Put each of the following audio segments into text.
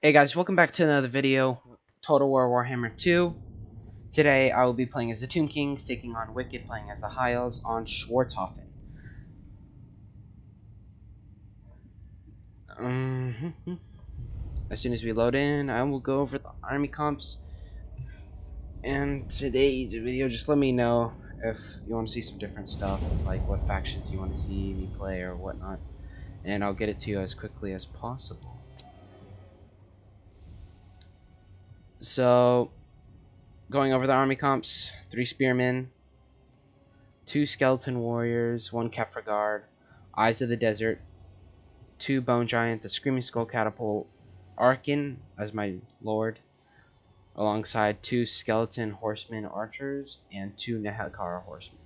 Hey guys, welcome back to another video, Total War Warhammer 2. Today I will be playing as the Tomb Kings, taking on Wicked, playing as the High Elves on Schwarzhofen. As soon as we load in, I will go over the army comps. And today's video, just let me know if you want to see some different stuff, like what factions you want to see me play or whatnot. And I'll get it to you as quickly as possible. So, going over the army comps, 3 spearmen, 2 skeleton warriors, 1 Kefra guard, Eyes of the Desert, 2 bone giants, a screaming skull catapult, Arkin as my lord, alongside 2 skeleton horsemen archers and 2 Nehakara horsemen.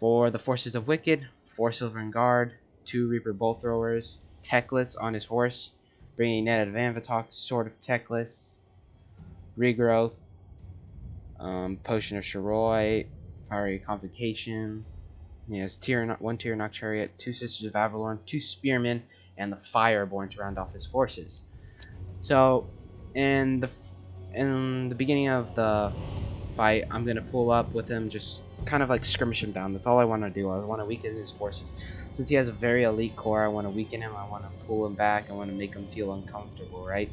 For the forces of Wicked, 4 Silvern Guard, 2 Reaper bolt throwers, Teclis on his horse, bringing Ned of Anvatok, Sword of Teclis, Regrowth, Potion of Shiroi, Fiery Convocation. He has 1 Tyrannoc Chariot, 2 Sisters of Avalorn, 2 Spearmen, and the Fireborn to round off his forces. So, in the beginning of the fight, I'm going to pull up with him, just kind of like skirmish him down. That's all I want to do. I want to weaken his forces. Since he has a very elite core, I want to weaken him. I want to pull him back. I want to make him feel uncomfortable, right?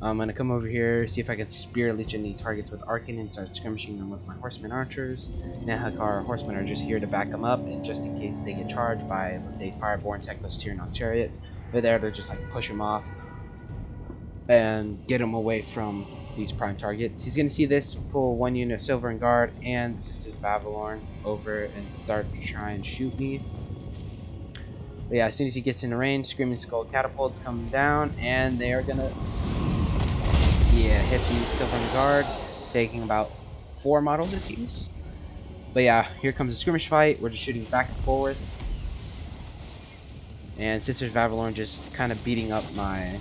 I'm going to come over here, see if I can Spear Leech any targets with Arkin and start skirmishing them with my Horsemen Archers. Nehakar Horsemen are just here to back them up, and just in case they get charged by, let's say, Fireborn, Teclis, Tyrannoc Chariots, they're there to just like push him off and get him away from these prime targets. He's going to see this, pull 1 unit of Silver and Guard and the Sisters of Avalorn over and start to try and shoot me. But yeah, as soon as he gets in the range, Screaming Skull catapults come down, and they are going to hit the Silver Guard, taking about 4 models it seems. But yeah, here comes a skirmish fight. We're just shooting back and forth. And Sisters of Avalorn just kind of beating up my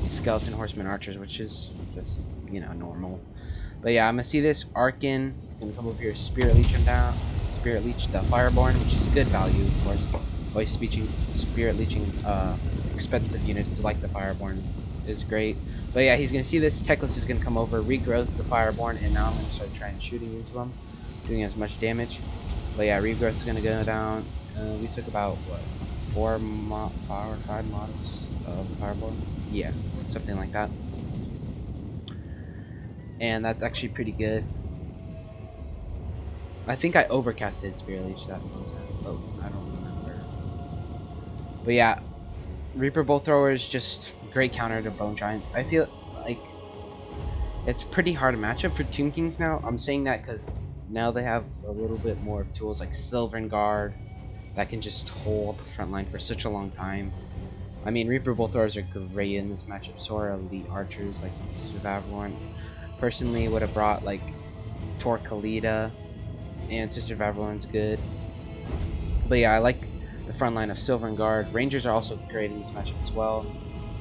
skeleton horsemen archers, which is just, you know, normal. But yeah, I'm gonna see this Arkin. Gonna come over here, Spirit Leech him down. Spirit Leech the Fireborn, which is good value, of course. Always Spirit Leeching expensive units to like the Fireborn is great. But yeah, he's gonna see this. Teclis is gonna come over, regrowth the Fireborn, and now I'm gonna start trying shooting into him, doing as much damage. But yeah, regrowth is gonna go down. We took about what, 4 or 5 models of the Fireborn. Yeah, something like that. And that's actually pretty good. I think I overcasted Spirit Leech that one time. Oh, I don't remember. But yeah, Reaper Bolt Thrower is just great counter to Bone Giants. I feel like it's pretty hard to match up for Tomb Kings now. I'm saying that because now they have a little bit more of tools like Silvern Guard that can just hold the front line for such a long time. I mean, Reaper Bolt Throwers are great in this matchup. So are elite archers like the Sisters of Avalorn. Personally, would have brought like Torkalita, and Sister of Avalorn's good. But yeah, I like the front line of Silver Guard. Rangers are also great in this matchup as well.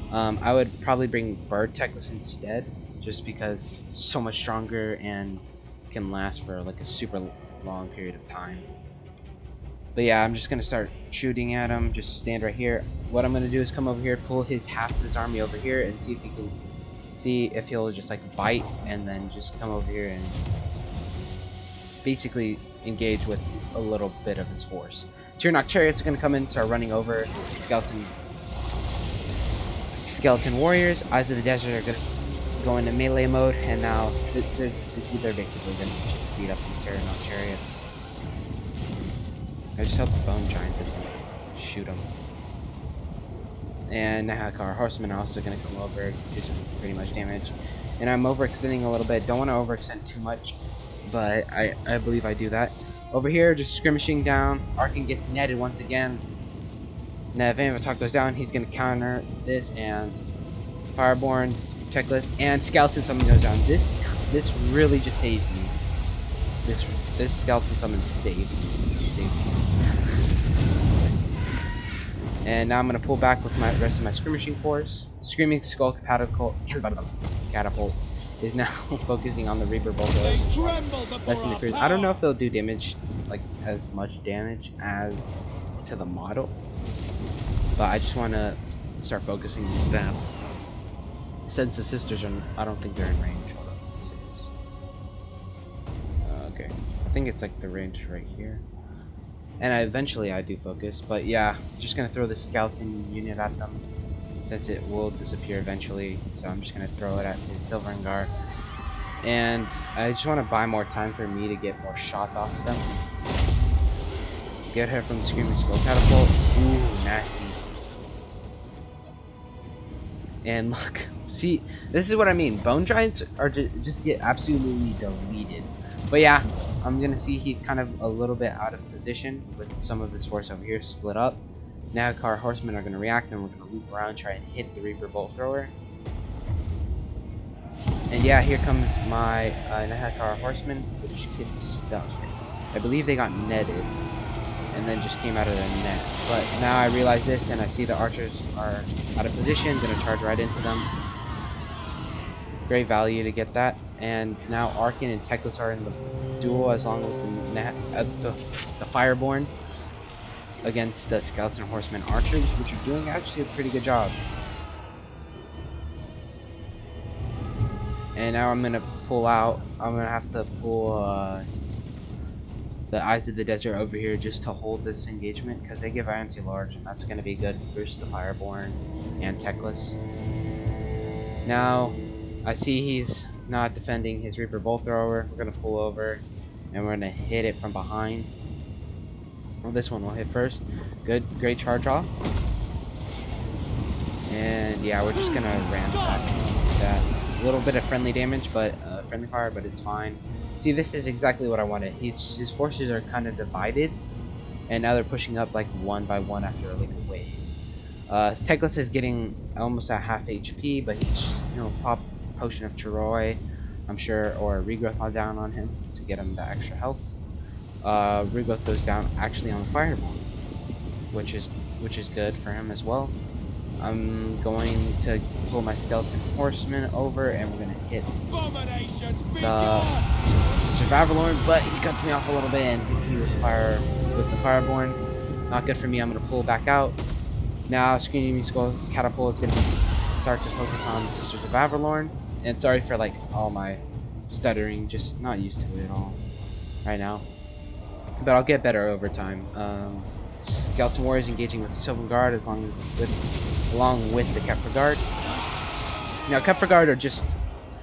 I would probably bring Bird Teclis instead, just because so much stronger and can last for like a super long period of time. But yeah, I'm just gonna start shooting at him. Just stand right here. What I'm gonna do is come over here, pull half of his army over here, and see if he'll just like bite, and then just come over here and basically engage with a little bit of his force. Tyrannoc Chariots are gonna come in, start running over skeleton warriors. Eyes of the Desert are gonna go into melee mode, and now they're basically gonna just beat up these Tyrannoc Chariots. I just hope the Bone Giant doesn't shoot them. And Nehakar Horsemen are also going to come over, do some pretty much damage. And I'm overextending a little bit. Don't want to overextend too much, but I believe I do that. Over here, just skirmishing down. Arkin gets netted once again. Ned of Anvatok goes down. He's going to counter this, and Fireborn, Checklist, and Skeleton Summon goes down. This really just saved me. This Skeleton Summon saved me. And now I'm going to pull back with the rest of my skirmishing force. Screaming Skull catapult is now focusing on the Reaper Bolt Throwers. I don't know if they'll do damage, like as much damage as to the model, but I just want to start focusing on them. Since the sisters are, I don't think they're in range. Hold on, let's see this. Okay, I think it's like the range right here. And eventually I do focus, but yeah, just gonna throw the skeleton unit at them, since it will disappear eventually. So I'm just gonna throw it at his Silverengar. And I just want to buy more time for me to get more shots off of them. Get her from the Screaming Skull Catapult. Ooh, nasty. And look, see, this is what I mean. Bone Giants are just get absolutely deleted. But yeah, I'm gonna see he's kind of a little bit out of position with some of his force over here split up. Nahakar Horsemen are gonna react, and we're gonna loop around, try and hit the Reaper Bolt Thrower. And yeah, here comes my Nahakar Horsemen, which gets stuck. I believe they got netted, and then just came out of the net. But now I realize this, and I see the archers are out of position. Gonna charge right into them. Great value to get that. And now Arkin and Teclis are in the duel, as long with the Fireborn against the Skeleton Horsemen archers, which are doing actually a pretty good job. And now I'm gonna pull out. I'm gonna have to pull the Eyes of the Desert over here just to hold this engagement, because they give anti-large, and that's gonna be good versus the Fireborn and Teclis. Now I see he's not defending his Reaper Bolt Thrower. We're gonna pull over, and we're gonna hit it from behind. Well, this one will hit first. Good, great charge off. And yeah, we're just gonna ransack that. A little bit of friendly damage, but friendly fire, but it's fine. See, this is exactly what I wanted. His forces are kind of divided, and now they're pushing up like one by one after like a wave. Teclis is getting almost at half HP, but he's, you know, pop Potion of Chiroi, I'm sure, or Regrowth on down on him to get him the extra health. Regrowth goes down actually on the Fireball, which is good for him as well. I'm going to pull my Skeleton Horseman over, and we're gonna hit the Survivor Lord, but he cuts me off a little bit and hits me with the Fireborn. Not good for me. I'm gonna pull back out. Now Screaming Skull Catapult is gonna start to focus on the Sister Survivor Lord. And sorry for like all my stuttering, just not used to it at all right now. But I'll get better over time. Skeleton Warriors engaging with Sylvan Guard along with the Kefra Guard. Now Kefra Guard are just,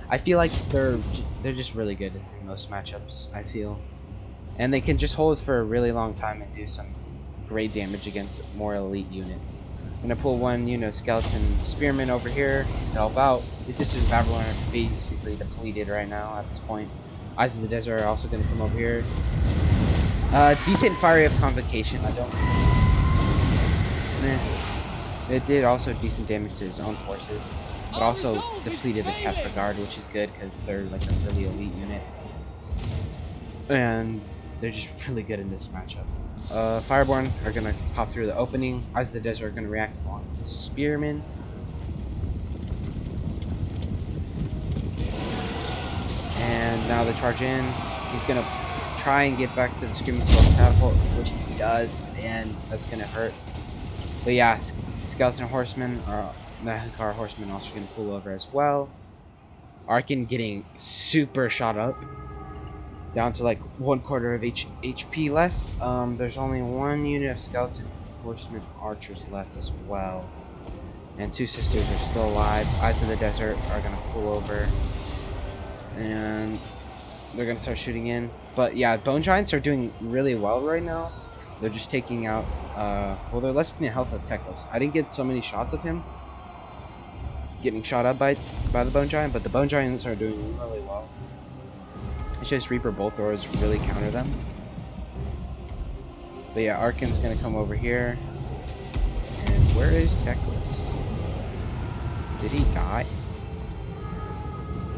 I feel like they're just really good in most matchups, I feel. And they can just hold for a really long time and do some great damage against more elite units. I'm gonna pull one, you know, Skeleton Spearman over here to help out. These Sisters of Avalon are basically depleted right now at this point. Eyes of the Desert are also gonna come over here. Decent Fiery of Convocation. I don't. It did also decent damage to his own forces, but also depleted the Kefra Guard, which is good because they're like a really elite unit, and they're just really good in this matchup. Fireborn are gonna pop through the opening. Eyes of the Desert are gonna react along with the Spearmen. And now they charge in. He's gonna try and get back to the Screaming Skull Catapult, which he does, and that's gonna hurt. But yeah, Skeleton Horsemen, or Nahakar Horsemen, also gonna pull over as well. Arkin getting super shot up, down to like 1/4 of HP left. There's only one unit of Skeleton Horsemen archers left as well, and two sisters are still alive. Eyes of the Desert are gonna pull over, and they're gonna start shooting in. But yeah, Bone Giants are doing really well right now. They're just taking out, well, they're lessening the health of Teclis. I didn't get so many shots of him getting shot up by the Bone Giant, but the Bone Giants are doing really well. It's just Reaper Bolt Throwers really counter them. But yeah, Arkin's gonna come over here. And where is Teclis? Did he die?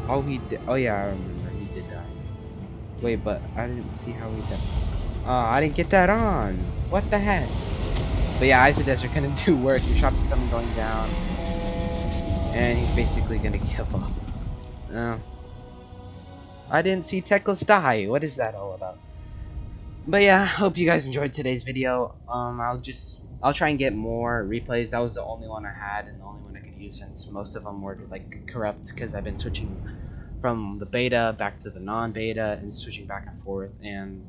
Oh, he did. Oh yeah, I remember. He did die. Wait, but I didn't see how he died. I didn't get that on. What the heck? But yeah, Eyes of the Desert gonna do work. He shot someone going down, and he's basically gonna give up. No, I didn't see Teclis die. What is that all about? But yeah, hope you guys enjoyed today's video. I'll just I'll try and get more replays. That was the only one I had and the only one I could use since most of them were like corrupt because I've been switching from the beta back to the non-beta and switching back and forth. And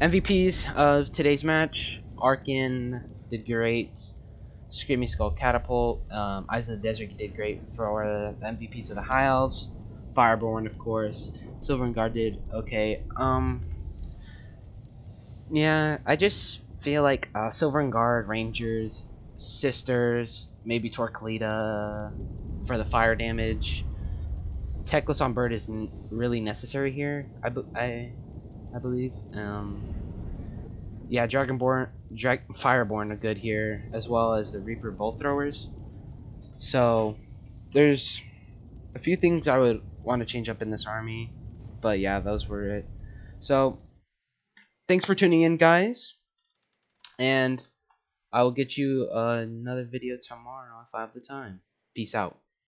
MVPs of today's match: Arkin did great. Screaming Skull Catapult, Eyes of the Desert did great for the MVPs of the High Elves. Fireborn, of course. Silver and Guard did okay. Yeah, I just feel like Silver and Guard, Rangers, Sisters, maybe Torclita for the fire damage. Techless on Bird is really necessary here. I believe. Yeah, Fireborn are good here, as well as the Reaper Bolt Throwers. So there's a few things I would want to change up in this army, but yeah, those were it. So thanks for tuning in, guys, and I will get you another video tomorrow if I have the time. Peace out.